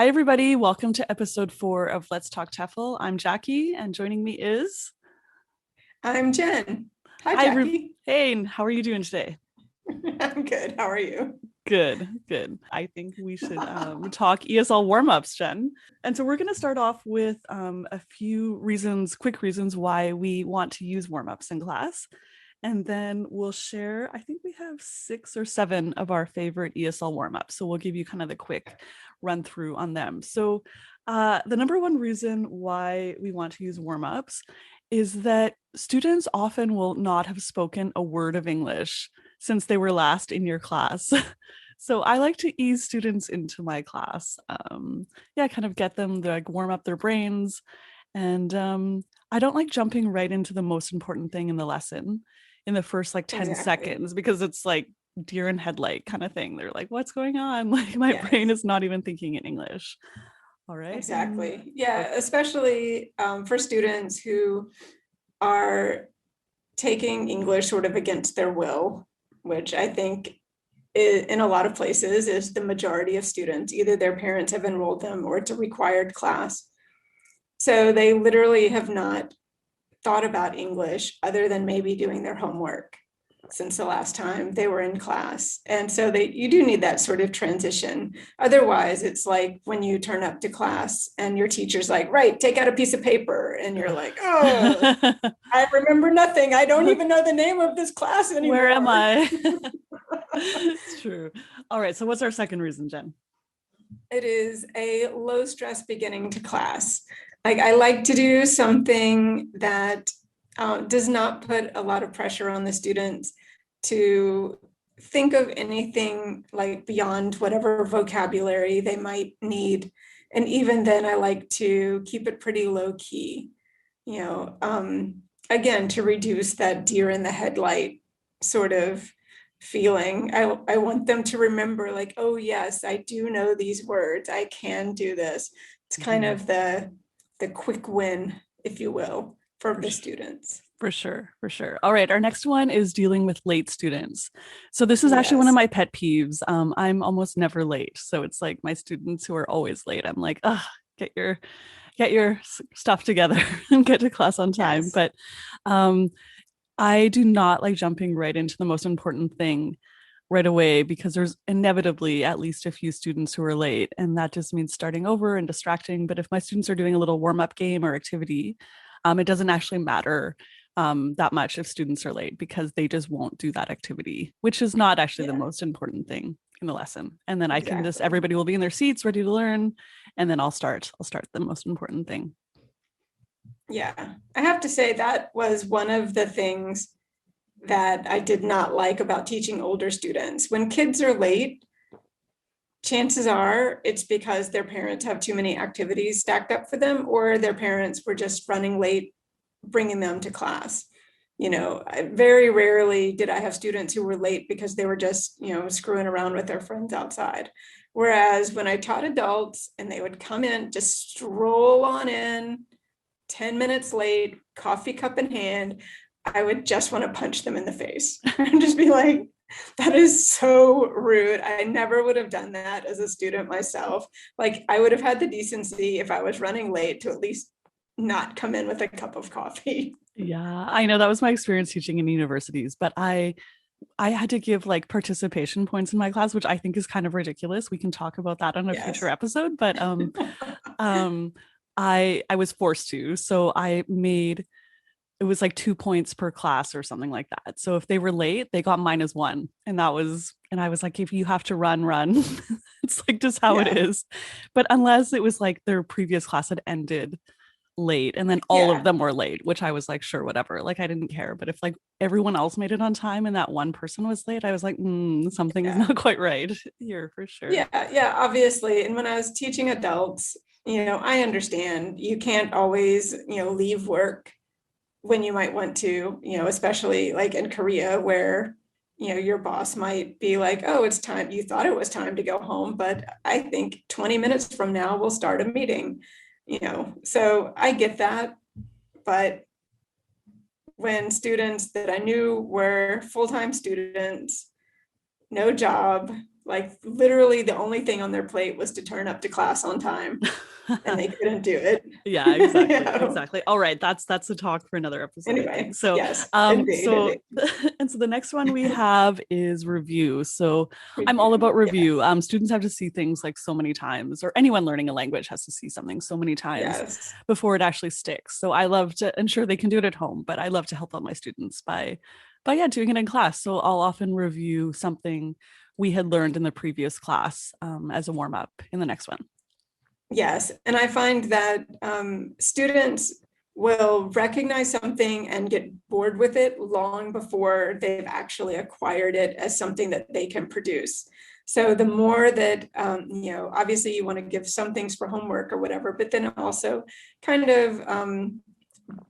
Hi, everybody. Welcome to episode 4 of Let's Talk TEFL. I'm Jackie, and joining me is... I'm Jen. Hi, Hi, Jackie. Hey, how are you doing today? I'm good. How are you? Good. I think we should talk ESL warmups, Jen. And so we're going to start off with a few quick reasons why we want to use warmups in class. And then we'll share, I think we have 6 or 7 of our favorite ESL warmups. So we'll give you kind of the quick run through on them. So the number one reason why we want to use warmups is that students often will not have spoken a word of English since they were last in your class. So I like to ease students into my class. Kind of get them to like warm up their brains. And I don't like jumping right into the most important thing in the lesson in the first like 10 seconds, because it's like deer in headlight kind of thing. They're like, what's going on? Like my brain is not even thinking in English. All right. Exactly. Yeah, especially for students who are taking English sort of against their will, which I think in a lot of places is the majority of students. Either their parents have enrolled them or it's a required class. So they literally have not thought about English other than maybe doing their homework since the last time they were in class. And so you do need that sort of transition. Otherwise, it's like when you turn up to class and your teacher's like, right, take out a piece of paper. And you're like, oh, I remember nothing. I don't even know the name of this class anymore. Where am I? It's true. All right. So what's our second reason, Jen? It is a low stress beginning to class. Like I like to do something that does not put a lot of pressure on the students to think of anything like beyond whatever vocabulary they might need. And even then I like to keep it pretty low key, again, to reduce that deer in the headlight sort of feeling. I want them to remember like, oh yes, I do know these words. I can do this. It's kind of the quick win, if you will, for the students. For sure. All right. Our next one is dealing with late students. So this is actually one of my pet peeves. I'm almost never late. So it's like my students who are always late. I'm like, get your stuff together and get to class on time. Yes. But I do not like jumping right into the most important thing right away, because there's inevitably at least a few students who are late, and that just means starting over and distracting. But if my students are doing a little warm-up game or activity, it doesn't actually matter that much if students are late, because they just won't do that activity, which is not actually the most important thing in the lesson. And then I can everybody will be in their seats ready to learn, and then I'll start the most important thing. Yeah, I have to say that was one of the things that I did not like about teaching older students. When kids are late, chances are it's because their parents have too many activities stacked up for them, or their parents were just running late, bringing them to class. Very rarely did I have students who were late because they were just, screwing around with their friends outside. Whereas when I taught adults and they would come in, just stroll on in, 10 minutes late, coffee cup in hand, I would just want to punch them in the face and just be like, that is so rude. I never would have done that as a student myself. Like I would have had the decency, if I was running late, to at least not come in with a cup of coffee. Yeah, I know that was my experience teaching in universities, but I had to give like participation points in my class, which I think is kind of ridiculous. We can talk about that on a future episode, but I was forced to. So it was like 2 points per class or something like that. So if they were late, they got -1. And I was like, if you have to run. It's like just how it is. But unless it was like their previous class had ended late and then all of them were late, which I was like, sure, whatever. Like I didn't care. But if like everyone else made it on time and that one person was late, I was like, something is not quite right here for sure. Yeah, obviously. And when I was teaching adults, I understand you can't always, leave work when you might want to, especially like in Korea where, your boss might be like, oh, it's time. You thought it was time to go home, but I think 20 minutes from now we'll start a meeting, so I get that. But when students that I knew were full-time students, no job, Like literally the only thing on their plate was to turn up to class on time, and they couldn't do it. Yeah, exactly. Yeah. Exactly. All right. That's a talk for another episode, I Anyway, think. So yes, indeed, indeed. and so the next one we have is review. So I'm all Review, about review. yes. Students have to see things like so many times, or anyone learning a language has to see something so many times Yes. before it actually sticks. So I love to ensure they can do it at home, but I love to help out my students by yeah, doing it in class. So I'll often review something we had learned in the previous class as a warm up in the next one. Yes, and I find that students will recognize something and get bored with it long before they've actually acquired it as something that they can produce. So the more that, obviously you want to give some things for homework or whatever, but then also kind of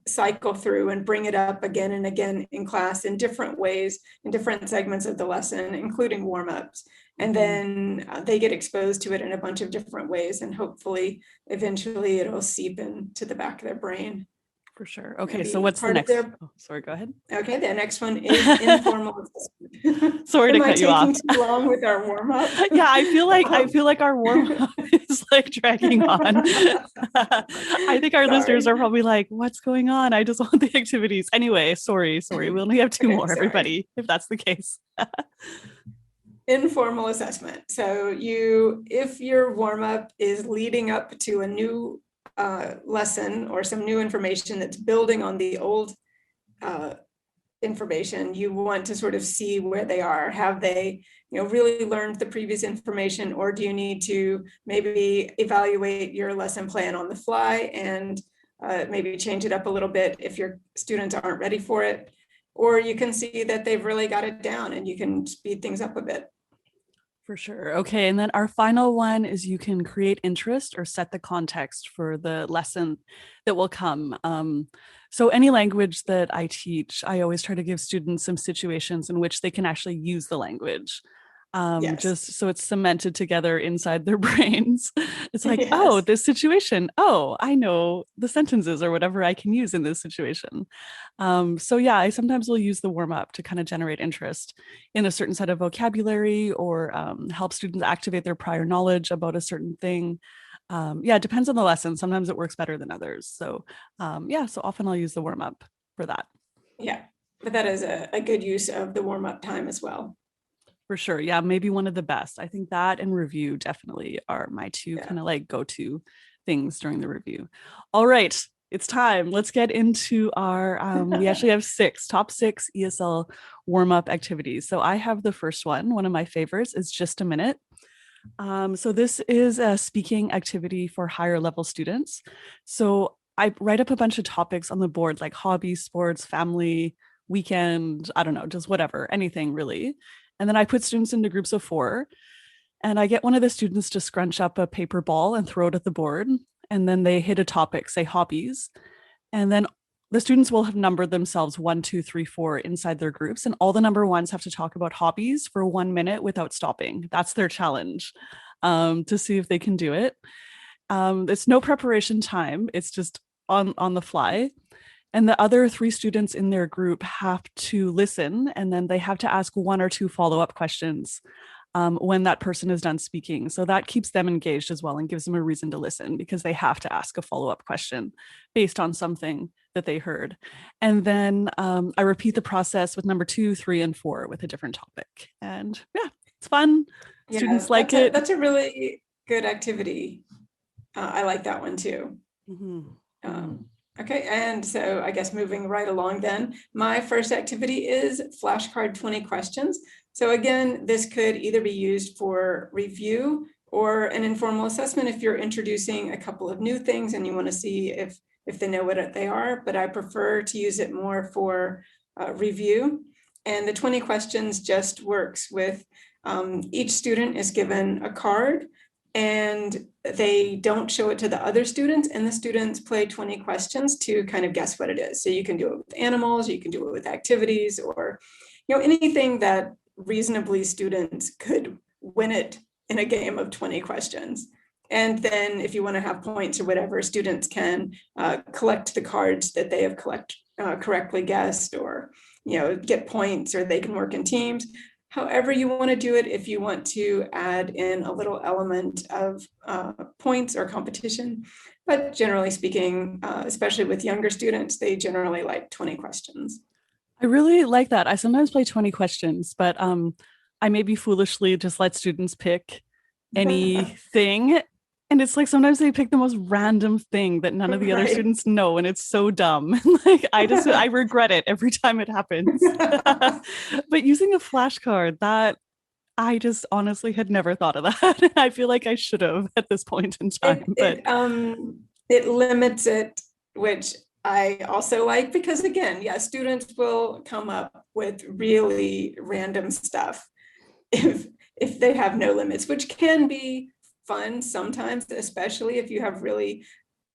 cycle through and bring it up again and again in class in different ways, in different segments of the lesson, including warm-ups. And then they get exposed to it in a bunch of different ways, and hopefully eventually it'll seep into the back of their brain. For sure. Okay, Maybe so what's the part of next? their- Oh, sorry, go ahead. Okay, the next one is informal assessment. Sorry to Am I cut you off. taking too long with our warm-up? Yeah, I feel like our warm up is like dragging on. I think our listeners are probably like, "What's going on? I just want the activities." Anyway, sorry. We only have two Okay, more, sorry. everybody, if that's the case. Informal assessment. So if your warm-up is leading up to a new lesson or some new information that's building on the old information, you want to sort of see where they are. Have they, really learned the previous information, or do you need to maybe evaluate your lesson plan on the fly and maybe change it up a little bit if your students aren't ready for it? Or you can see that they've really got it down and you can speed things up a bit. For sure. Okay. And then our final one is you can create interest or set the context for the lesson that will come. So any language that I teach, I always try to give students some situations in which they can actually use the language. Yes. Just so it's cemented together inside their brains. It's like, Yes. oh, this situation. Oh, I know the sentences or whatever I can use in this situation. So yeah, I sometimes will use the warm up to kind of generate interest in a certain set of vocabulary or help students activate their prior knowledge about a certain thing. Yeah, it depends on the lesson. Sometimes it works better than others. So yeah, so often I'll use the warm up for that. Yeah, but that is a good use of the warm up time as well. For sure. Yeah, maybe one of the best. I think that and review definitely are my two kind of like go-to things during the review. All right, it's time. Let's get into our, we actually have top six ESL warm-up activities. So I have the first one of my favorites is Just a Minute. So this is a speaking activity for higher level students. So I write up a bunch of topics on the board like hobbies, sports, family, weekend, I don't know, just whatever, anything really. And then I put students into groups of 4 and I get one of the students to scrunch up a paper ball and throw it at the board. And then they hit a topic, say hobbies. And then the students will have numbered themselves 1, 2, 3, 4 inside their groups. And all the number ones have to talk about hobbies for 1 minute without stopping. That's their challenge to see if they can do it. It's no preparation time. It's just on the fly. And the other 3 students in their group have to listen, and then they have to ask 1 or 2 follow-up questions when that person is done speaking. So that keeps them engaged as well and gives them a reason to listen because they have to ask a follow-up question based on something that they heard. And then I repeat the process with number 2, 3, and 4 with a different topic. And yeah, it's fun. Yeah, Students like it. That's a really good activity. I like that one too. Mm-hmm. Okay, and so I guess moving right along then, my first activity is flashcard 20 questions. So again, this could either be used for review or an informal assessment if you're introducing a couple of new things and you want to see if they know what they are, but I prefer to use it more for review. And the 20 questions just works with each student is given a card and they don't show it to the other students, and the students play 20 questions to kind of guess what it is. So you can do it with animals, you can do it with activities, or anything that reasonably students could win it in a game of 20 questions. And then if you want to have points or whatever, students can collect the cards that they have correctly guessed, or get points, or they can work in teams. however you want to do it. If you want to add in a little element of points or competition, but generally speaking, especially with younger students, they generally like 20 questions. I really like that. I sometimes play 20 questions, but I maybe foolishly just let students pick anything. And it's like sometimes they pick the most random thing that none of the other Right. students know, and it's so dumb. Like I regret it every time it happens. But using a flashcard, that I just honestly had never thought of that. I feel like I should have at this point in time. It limits it, which I also like, because again, yeah, students will come up with really random stuff if they have no limits, which can be fun sometimes, especially if you have really,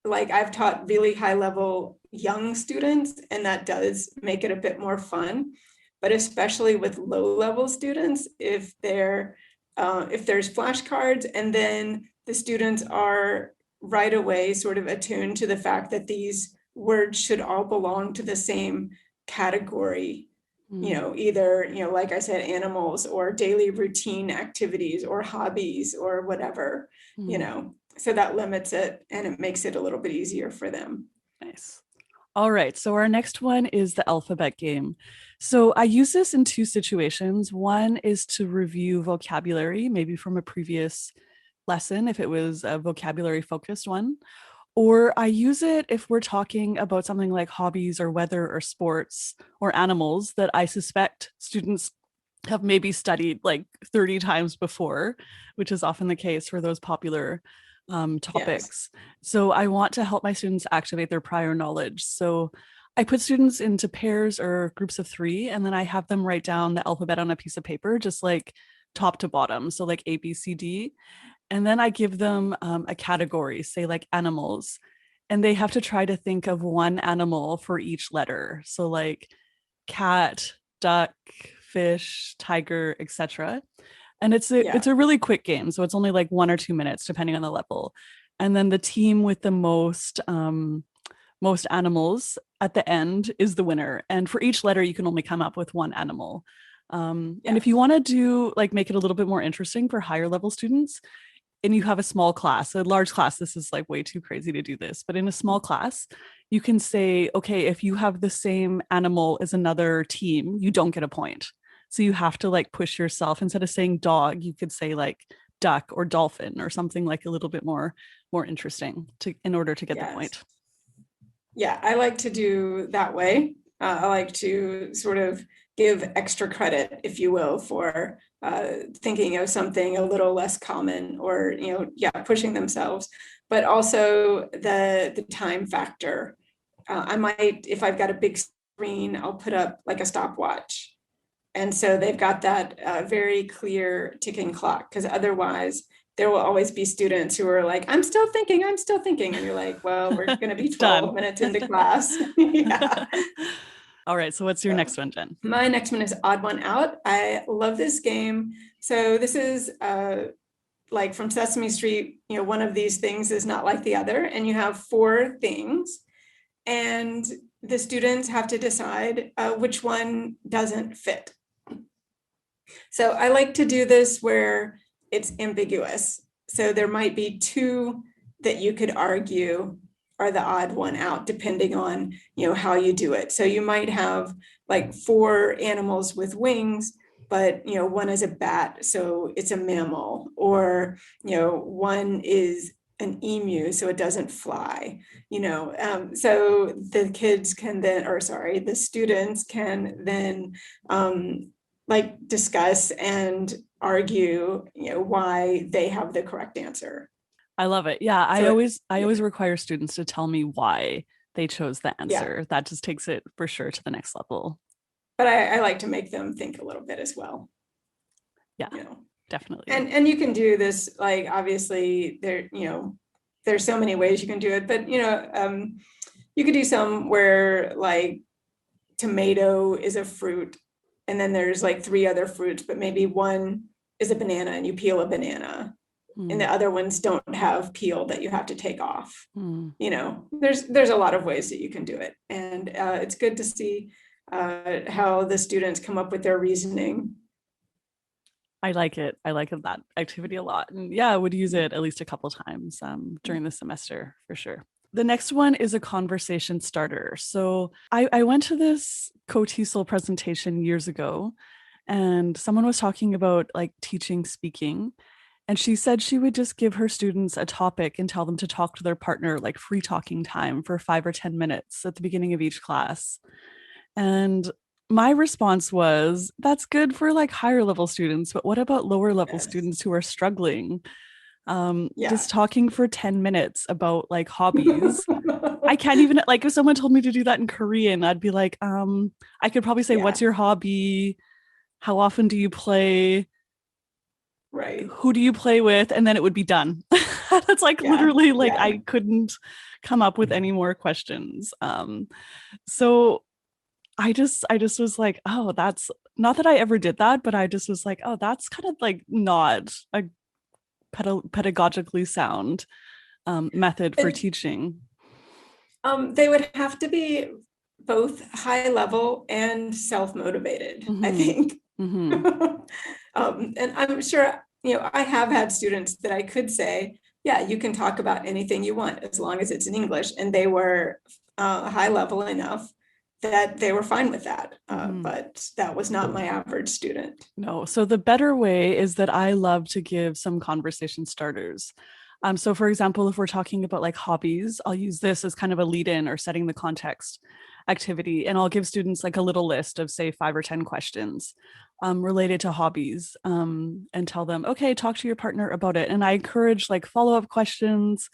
like I've taught really high level young students, and that does make it a bit more fun. But especially with low level students, if there's flashcards, and then the students are right away sort of attuned to the fact that these words should all belong to the same category, either, like I said, animals or daily routine activities or hobbies or whatever, so that limits it and it makes it a little bit easier for them. Nice. All right. So our next one is the alphabet game. So I use this in two situations. One is to review vocabulary, maybe from a previous lesson, if it was a vocabulary focused one. Or I use it if we're talking about something like hobbies or weather or sports or animals that I suspect students have maybe studied like 30 times before, which is often the case for those popular topics. Yes. So I want to help my students activate their prior knowledge. So I put students into pairs or groups of 3, and then I have them write down the alphabet on a piece of paper, just like top to bottom. So like A, B, C, D. And then I give them a category, say like animals, and they have to try to think of one animal for each letter. So like cat, duck, fish, tiger, etc. And it's a really quick game. So it's only like 1 or 2 minutes, depending on the level. And then the team with the most animals at the end is the winner. And for each letter, you can only come up with one animal. And if you want to do like make it a little bit more interesting for higher level students, and you have a small class, a large class, this is like way too crazy to do this, but in a small class, you can say, okay, if you have the same animal as another team, you don't get a point. So you have to like push yourself. Instead of saying dog, you could say like duck or dolphin or something like a little bit more interesting in order to get the point. Yeah, I like to do that way. I like to sort of give extra credit, if you will, for thinking of something a little less common, or pushing themselves, but also the time factor. I might, if I've got a big screen, I'll put up like a stopwatch, and so they've got that very clear ticking clock, because otherwise there will always be students who are like, I'm still thinking. And you're like, well, we're going to be 12 minutes into class. Yeah. All right. So what's your next one, Jen? My next one is Odd One Out. I love this game. So this is like from Sesame Street, one of these things is not like the other. And you have 4 things. And the students have to decide which one doesn't fit. So I like to do this where it's ambiguous. So there might be 2 that you could argue are the odd one out, depending on how you do it. So you might have like 4 animals with wings, but one is a bat, so it's a mammal, or one is an emu, so it doesn't fly. So the kids can then, the students can then like discuss and argue, why they have the correct answer. I love it. Yeah, so I always require students to tell me why they chose the answer. That just takes it for sure to the next level. But I like to make them think a little bit as well. Yeah, definitely. And you can do this, like, obviously there's so many ways you can do it, but you could do some where like tomato is a fruit, and then there's like 3 other fruits, but maybe one is a banana and you peel a banana. And the other ones don't have peel that you have to take off. There's a lot of ways that you can do it. And it's good to see how the students come up with their reasoning. I like it. I like that activity a lot. And yeah, I would use it at least a couple times during the semester for sure. The next one is a conversation starter. So I went to this TEFL presentation years ago, and someone was talking about like teaching speaking. And she said she would just give her students a topic and tell them to talk to their partner, like free talking time for 5 or 10 minutes at the beginning of each class. And my response was, that's good for like higher level students, but what about lower level Yes. students who are struggling? Yeah. Just talking for 10 minutes about like hobbies. I can't even, like, if someone told me to do that in Korean, I'd be like, I could probably say, Yeah. what's your hobby? How often do you play? Right. Who do you play with? And then it would be done. That's like Yeah. literally like Yeah. I couldn't come up with any more questions. So I just was like, oh, that's not that I ever did that, but I just was like, oh, that's kind of like not a pedagogically sound method for And teaching. they would have to be both high level and self-motivated, I Mm-hmm. think. Mm-hmm. And I'm sure, I have had students that I could say, yeah, you can talk about anything you want as long as it's in English. And they were high level enough that they were fine with that. Mm-hmm. But that was not my average student. No. So the better way is that I love to give some conversation starters. So for example, if we're talking about like hobbies, I'll use this as kind of a lead in or setting the context activity. And I'll give students like a little list of say 5 or 10 questions related to hobbies and tell them, okay, talk to your partner about it. And I encourage like follow-up questions,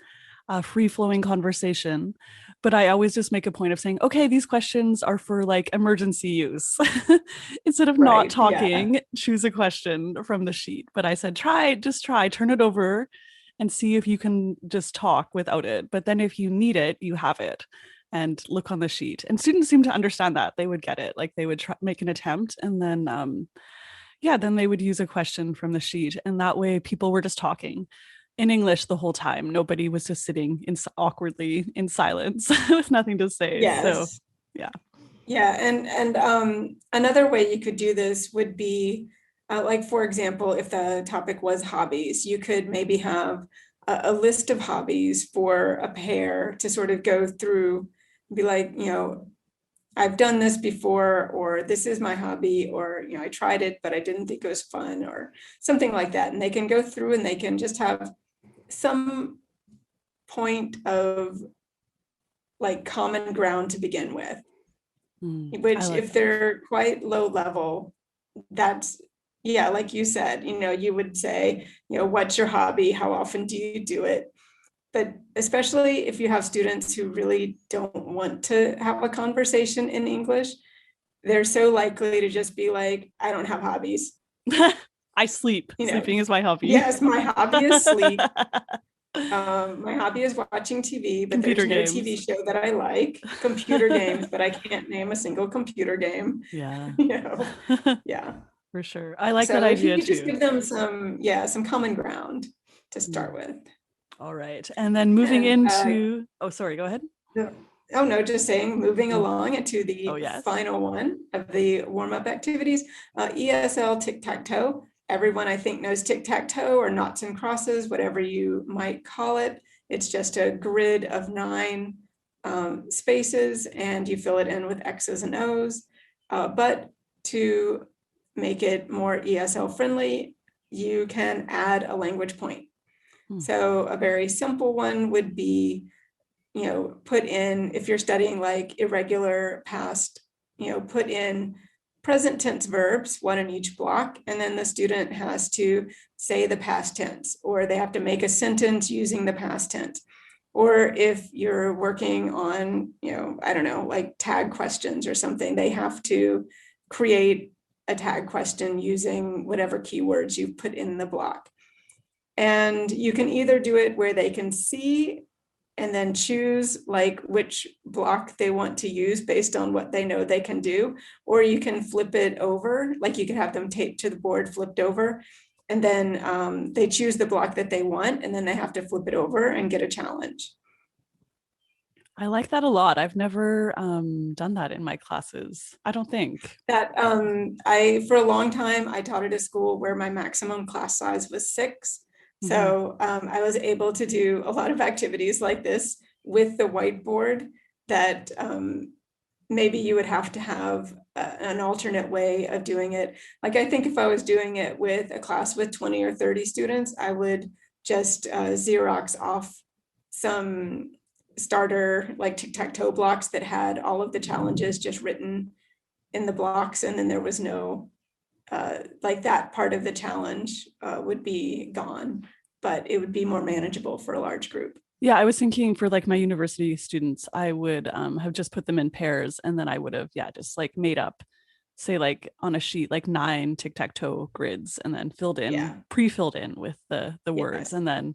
free flowing conversation. But I always just make a point of saying, okay, these questions are for like emergency use. Instead of not Right. Yeah. talking, choose a question from the sheet. But I said, just try, turn it over and see if you can just talk without it. But then if you need it, you have it and look on the sheet. And students seem to understand that. They would get it. Like they would make an attempt and then, then they would use a question from the sheet. And that way people were just talking in English the whole time. Nobody was just sitting awkwardly in silence with nothing to say. So, Yes. yeah. Yeah, and another way you could do this would be, like, for example, if the topic was hobbies, you could maybe have a list of hobbies for a pair to sort of go through, be like, I've done this before, or this is my hobby, or, I tried it, but I didn't think it was fun, or something like that. And they can go through and they can just have some point of like common ground to begin with. I Which like if that. they're quite low level, that's, yeah, like you said, you would say, what's your hobby? How often do you do it? But especially if you have students who really don't want to have a conversation in English, they're so likely to just be like, I don't have hobbies. I sleep. Sleeping is my hobby. Yes, my hobby is sleep. My hobby is watching TV, but Computer there's no TV games. show that I like. Computer games, but I can't name a single computer game. Yeah. Yeah. For sure. I like that So if idea you just too. give them some common ground to Mm. start with. All right. And then moving And into, oh, sorry, go ahead. oh no, just saying, moving Mm. along into Oh, the yes. final one of the warm-up activities, ESL tic-tac-toe. Everyone I think knows tic-tac-toe or noughts and crosses, whatever you might call it. It's just a grid of 9 spaces and you fill it in with X's and O's. But to make it more ESL friendly, you can add a language point. So a very simple one would be, put in, if you're studying like irregular past, put in present tense verbs, one in each block, and then the student has to say the past tense, or they have to make a sentence using the past tense. Or if you're working on, I don't know, like tag questions or something, they have to create a tag question using whatever keywords you've put in the block. And you can either do it where they can see and then choose like which block they want to use based on what they know they can do, or you can flip it over, like you can have them taped to the board, flipped over, and then they choose the block that they want, and then they have to flip it over and get a challenge. I like that a lot. I've never done that in my classes, I don't think. That I, for a long time, I taught at a school where my maximum class size was 6. So I was able to do a lot of activities like this with the whiteboard that maybe you would have to have an alternate way of doing it. Like, I think if I was doing it with a class with 20 or 30 students, I would just Xerox off some starter like tic-tac-toe blocks that had all of the challenges just written in the blocks, and then there was no like that part of the challenge would be gone, but it would be more manageable for a large group. Yeah, I was thinking for like my university students, I would have just put them in pairs, and then I would have, just like made up, say like on a sheet, like 9 tic-tac-toe grids, and then pre-filled in with the words, and then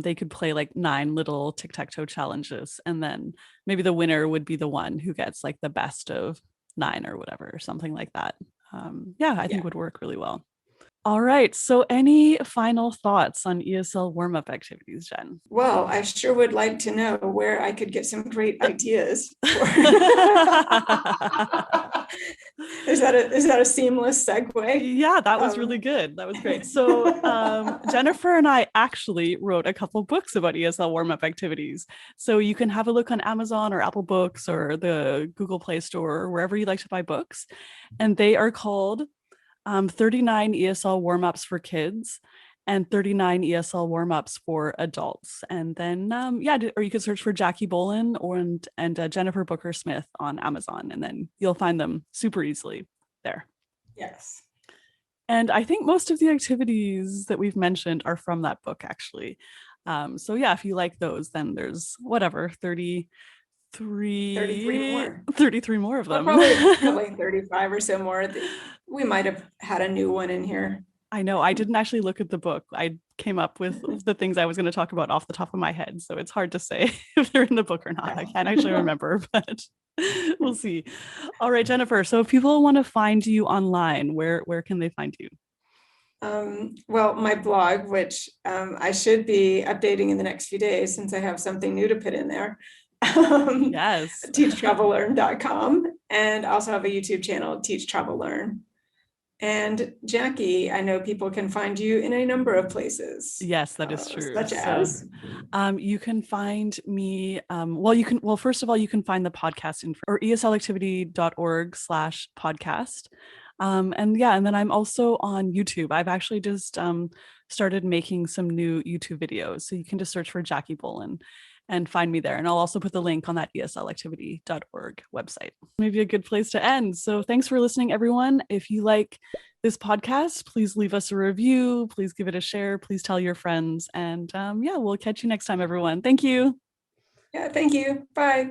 they could play like 9 little tic-tac-toe challenges, and then maybe the winner would be the one who gets like the best of 9 or whatever, or something like that. I think would work really well. All right. So any final thoughts on ESL warm-up activities, Jen? Well, I sure would like to know where I could get some great ideas. Is that a seamless segue? Yeah, that was really good. That was great. So Jennifer and I actually wrote a couple books about ESL warm-up activities. So you can have a look on Amazon or Apple Books or the Google Play Store or wherever you like to buy books. And they are called 39 ESL warm-ups for kids and 39 ESL warm-ups for adults. And then, or you could search for Jackie Bolen and Jennifer Booker Smith on Amazon, and then you'll find them super easily there. Yes. And I think most of the activities that we've mentioned are from that book, actually. If you like those, then there's 33 more of them. Well, probably 35 or so more. We might have had a new one in here. I know. I didn't actually look at the book. I came up with the things I was going to talk about off the top of my head. So it's hard to say if they're in the book or not. I can't actually remember, but we'll see. All right, Jennifer. So if people want to find you online, where can they find you? Well, my blog, which I should be updating in the next few days since I have something new to put in there. Yes. teachtravellearn.com, and also have a YouTube channel, Teach Travel Learn. And Jackie, I know people can find you in a number of places. Yes, that is true. Such as you can find me. First of all, you can find the podcast or eslactivity.org/podcast. And then I'm also on YouTube. I've actually just started making some new YouTube videos. So you can just search for Jackie Bolen and find me there. And I'll also put the link on that eslactivity.org website. Maybe a good place to end. So thanks for listening, everyone. If you like this podcast, please leave us a review. Please give it a share. Please tell your friends. And we'll catch you next time, everyone. Thank you. Yeah, thank you. Bye.